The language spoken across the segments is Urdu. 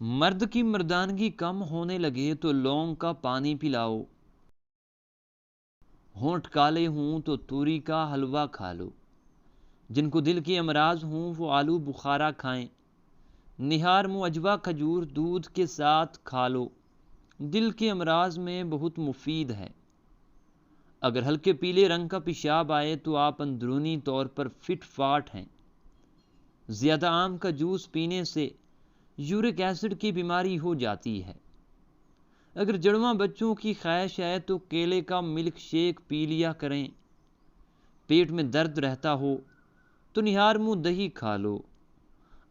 مرد کی مردانگی کم ہونے لگے تو لونگ کا پانی پلاؤ، ہونٹ کالے ہوں تو توری کا حلوہ کھا لو، جن کو دل کے امراض ہوں وہ آلو بخارا کھائیں، نہار منہ اجوا کھجور دودھ کے ساتھ کھا لو، دل کے امراض میں بہت مفید ہے۔ اگر ہلکے پیلے رنگ کا پیشاب آئے تو آپ اندرونی طور پر فٹ فاٹ ہیں۔ زیادہ آم کا جوس پینے سے یورک ایسڈ کی بیماری ہو جاتی ہے۔ اگر جڑواں بچوں کی خواہش ہے تو کیلے کا ملک شیک پی لیا کریں۔ پیٹ میں درد رہتا ہو تو نہار منہ دہی کھا لو۔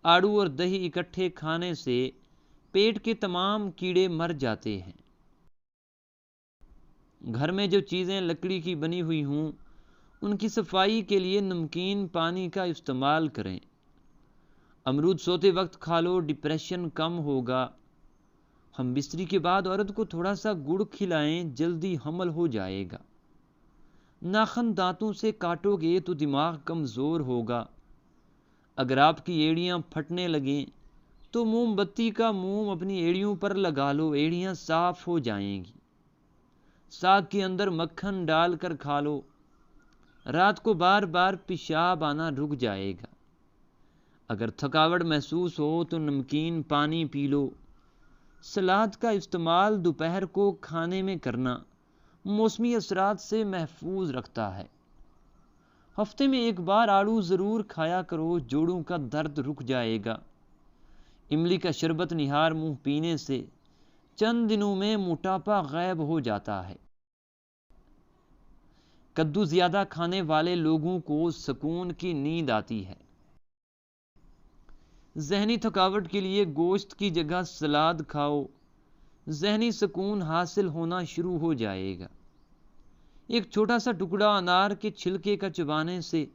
آڑو اور دہی اکٹھے کھانے سے پیٹ کے تمام کیڑے مر جاتے ہیں۔ گھر میں جو چیزیں لکڑی کی بنی ہوئی ہوں ان کی صفائی کے لیے نمکین پانی کا استعمال کریں۔ امرود سوتے وقت کھا لو، ڈپریشن کم ہوگا۔ ہم بستری کے بعد عورت کو تھوڑا سا گڑ کھلائیں، جلدی حمل ہو جائے گا۔ ناخن دانتوں سے کاٹو گے تو دماغ کمزور ہوگا۔ اگر آپ کی ایڑیاں پھٹنے لگیں تو موم بتی کا موم اپنی ایڑیوں پر لگا لو، ایڑیاں صاف ہو جائیں گی۔ ساگ کے اندر مکھن ڈال کر کھا لو، رات کو بار بار پیشاب آنا رک جائے گا۔ اگر تھکاوٹ محسوس ہو تو نمکین پانی پی لو۔ سلاد کا استعمال دوپہر کو کھانے میں کرنا موسمی اثرات سے محفوظ رکھتا ہے۔ ہفتے میں ایک بار آڑو ضرور کھایا کرو، جوڑوں کا درد رک جائے گا۔ املی کا شربت نہار منہ پینے سے چند دنوں میں موٹاپا غائب ہو جاتا ہے۔ کدو زیادہ کھانے والے لوگوں کو سکون کی نیند آتی ہے۔ ذہنی تھکاوٹ کے لیے گوشت کی جگہ سلاد کھاؤ، ذہنی سکون حاصل ہونا شروع ہو جائے گا۔ ایک چھوٹا سا ٹکڑا انار کے چھلکے کا چبانے سے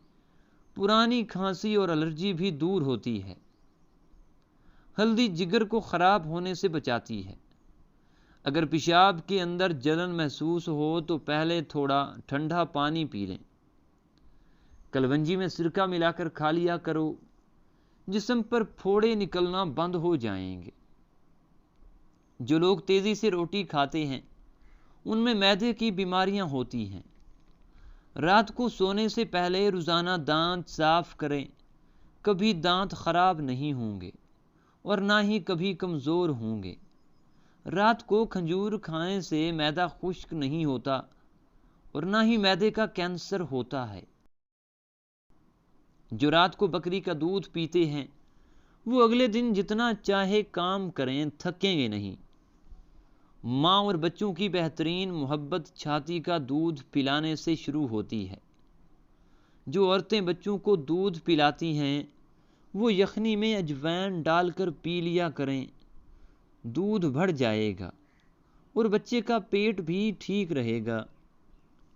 پرانی کھانسی اور الرجی بھی دور ہوتی ہے۔ ہلدی جگر کو خراب ہونے سے بچاتی ہے۔ اگر پیشاب کے اندر جلن محسوس ہو تو پہلے تھوڑا ٹھنڈا پانی پی لیں۔ کلونجی میں سرکہ ملا کر کھا لیا کرو، جسم پر پھوڑے نکلنا بند ہو جائیں گے۔ جو لوگ تیزی سے روٹی کھاتے ہیں ان میں معدے کی بیماریاں ہوتی ہیں۔ رات کو سونے سے پہلے روزانہ دانت صاف کریں، کبھی دانت خراب نہیں ہوں گے اور نہ ہی کبھی کمزور ہوں گے۔ رات کو کھجور کھانے سے معدہ خشک نہیں ہوتا اور نہ ہی معدے کا کینسر ہوتا ہے۔ جو رات کو بکری کا دودھ پیتے ہیں وہ اگلے دن جتنا چاہے کام کریں تھکیں گے نہیں۔ ماں اور بچوں کی بہترین محبت چھاتی کا دودھ پلانے سے شروع ہوتی ہے۔ جو عورتیں بچوں کو دودھ پلاتی ہیں وہ یخنی میں اجوائن ڈال کر پی لیا کریں، دودھ بڑھ جائے گا اور بچے کا پیٹ بھی ٹھیک رہے گا۔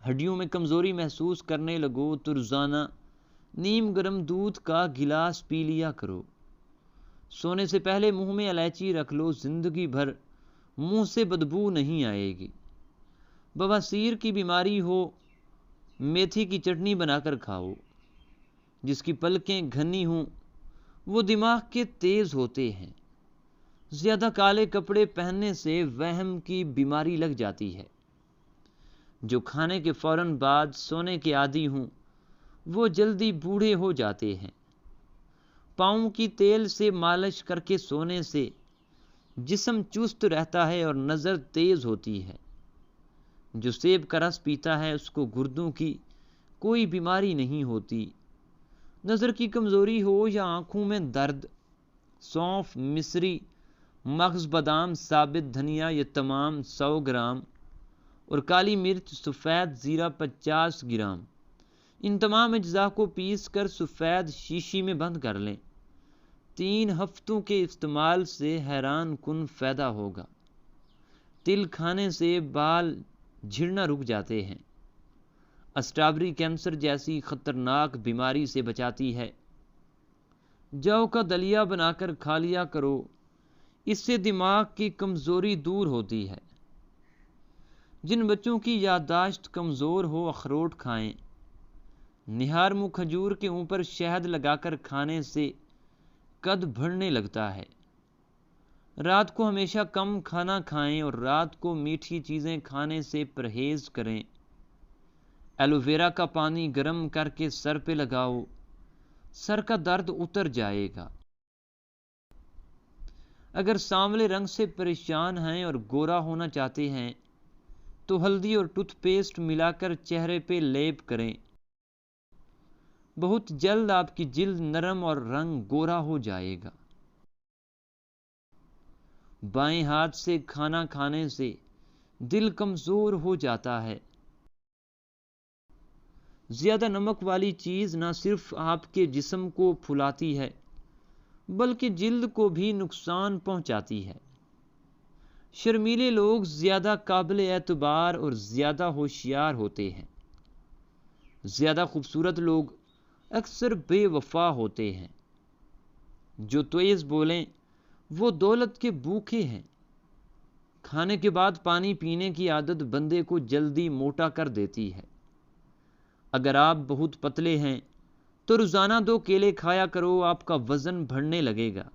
ہڈیوں میں کمزوری محسوس کرنے لگو تو روزانہ نیم گرم دودھ کا گلاس پی لیا کرو۔ سونے سے پہلے منہ میں الائچی رکھ لو، زندگی بھر منہ سے بدبو نہیں آئے گی۔ بواسیر کی بیماری ہو میتھی کی چٹنی بنا کر کھاؤ۔ جس کی پلکیں گھنی ہوں وہ دماغ کے تیز ہوتے ہیں۔ زیادہ کالے کپڑے پہننے سے وہم کی بیماری لگ جاتی ہے۔ جو کھانے کے فوراً بعد سونے کے عادی ہوں وہ جلدی بوڑھے ہو جاتے ہیں۔ پاؤں کی تیل سے مالش کر کے سونے سے جسم چست رہتا ہے اور نظر تیز ہوتی ہے۔ جو سیب کا رس پیتا ہے اس کو گردوں کی کوئی بیماری نہیں ہوتی۔ نظر کی کمزوری ہو یا آنکھوں میں درد، سونف، مصری، مغز، بادام، ثابت دھنیا یہ تمام 100 گرام اور کالی مرچ سفید زیرہ 50 گرام، ان تمام اجزاء کو پیس کر سفید شیشی میں بند کر لیں۔ 3 ہفتوں کے استعمال سے حیران کن فائدہ ہوگا۔ تل کھانے سے بال جھڑنا رک جاتے ہیں۔ اسٹرابری کینسر جیسی خطرناک بیماری سے بچاتی ہے۔ جو کا دلیا بنا کر کھا لیا کرو، اس سے دماغ کی کمزوری دور ہوتی ہے۔ جن بچوں کی یادداشت کمزور ہو اخروٹ کھائیں۔ نہار منہ کھجور کے اوپر شہد لگا کر کھانے سے قد بڑھنے لگتا ہے۔ رات کو ہمیشہ کم کھانا کھائیں اور رات کو میٹھی چیزیں کھانے سے پرہیز کریں۔ ایلو ویرا کا پانی گرم کر کے سر پہ لگاؤ، سر کا درد اتر جائے گا۔ اگر سانولے رنگ سے پریشان ہیں اور گورا ہونا چاہتے ہیں تو ہلدی اور ٹوتھ پیسٹ ملا کر چہرے پہ لیپ کریں۔ بہت جلد آپ کی جلد نرم اور رنگ گورا ہو جائے گا۔ بائیں ہاتھ سے کھانا کھانے سے دل کمزور ہو جاتا ہے۔ زیادہ نمک والی چیز نہ صرف آپ کے جسم کو پھلاتی ہے بلکہ جلد کو بھی نقصان پہنچاتی ہے۔ شرمیلے لوگ زیادہ قابل اعتبار اور زیادہ ہوشیار ہوتے ہیں۔ زیادہ خوبصورت لوگ اکثر بے وفا ہوتے ہیں۔ جو تیز بولیں وہ دولت کے بھوکے ہیں۔ کھانے کے بعد پانی پینے کی عادت بندے کو جلدی موٹا کر دیتی ہے۔ اگر آپ بہت پتلے ہیں تو روزانہ 2 کیلے کھایا کرو، آپ کا وزن بڑھنے لگے گا۔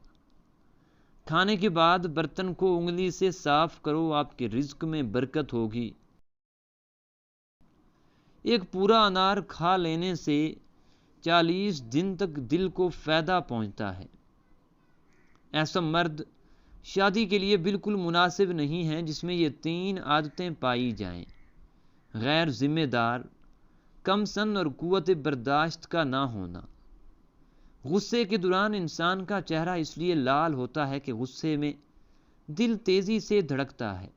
کھانے کے بعد برتن کو انگلی سے صاف کرو، آپ کے رزق میں برکت ہوگی۔ ایک پورا انار کھا لینے سے 40 دن تک دل کو فائدہ پہنچتا ہے۔ ایسا مرد شادی کے لیے بالکل مناسب نہیں ہے جس میں یہ 3 عادتیں پائی جائیں: غیر ذمہ دار، کم سن اور قوت برداشت کا نہ ہونا۔ غصے کے دوران انسان کا چہرہ اس لیے لال ہوتا ہے کہ غصے میں دل تیزی سے دھڑکتا ہے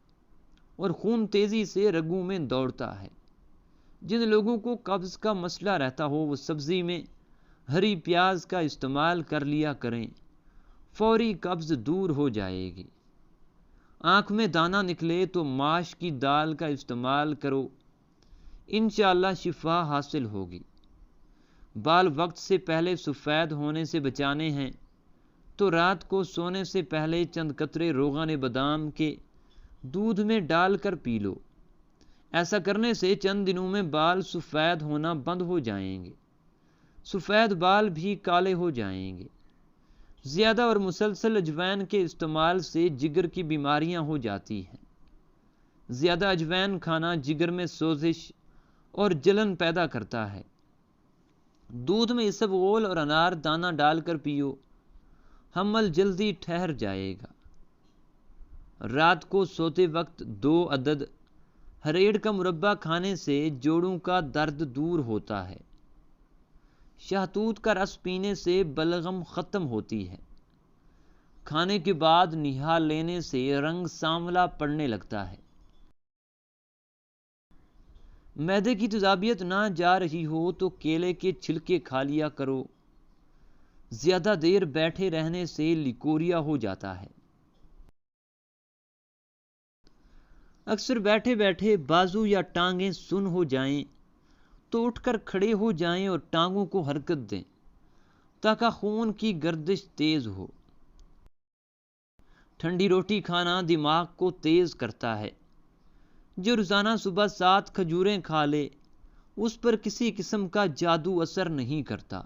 اور خون تیزی سے رگوں میں دوڑتا ہے۔ جن لوگوں کو قبض کا مسئلہ رہتا ہو وہ سبزی میں ہری پیاز کا استعمال کر لیا کریں، فوری قبض دور ہو جائے گی۔ آنکھ میں دانہ نکلے تو ماش کی دال کا استعمال کرو، انشاءاللہ شفا حاصل ہوگی۔ بال وقت سے پہلے سفید ہونے سے بچانے ہیں تو رات کو سونے سے پہلے چند قطرے روغن بادام کے دودھ میں ڈال کر پی لو۔ ایسا کرنے سے چند دنوں میں بال سفید ہونا بند ہو جائیں گے، سفید بال بھی کالے ہو جائیں گے۔ زیادہ اور مسلسل اجوائن کے استعمال سے جگر کی بیماریاں ہو جاتی ہیں۔ زیادہ اجوائن کھانا جگر میں سوزش اور جلن پیدا کرتا ہے۔ دودھ میں اسبغول اور انار دانہ ڈال کر پیو، حمل جلدی ٹھہر جائے گا۔ رات کو سوتے وقت 2 عدد ہریڑ کا مربع کھانے سے جوڑوں کا درد دور ہوتا ہے۔ شہتوت کا رس پینے سے بلغم ختم ہوتی ہے۔ کھانے کے بعد نہا لینے سے رنگ سانولا پڑنے لگتا ہے۔ معدے کی تیزابیت نہ جا رہی ہو تو کیلے کے چھلکے کھا لیا کرو۔ زیادہ دیر بیٹھے رہنے سے لیکوریا ہو جاتا ہے۔ اکثر بیٹھے بیٹھے بازو یا ٹانگیں سن ہو جائیں تو اٹھ کر کھڑے ہو جائیں اور ٹانگوں کو حرکت دیں تاکہ خون کی گردش تیز ہو۔ ٹھنڈی روٹی کھانا دماغ کو تیز کرتا ہے۔ جو روزانہ صبح 7 کھجوریں کھا لے اس پر کسی قسم کا جادو اثر نہیں کرتا۔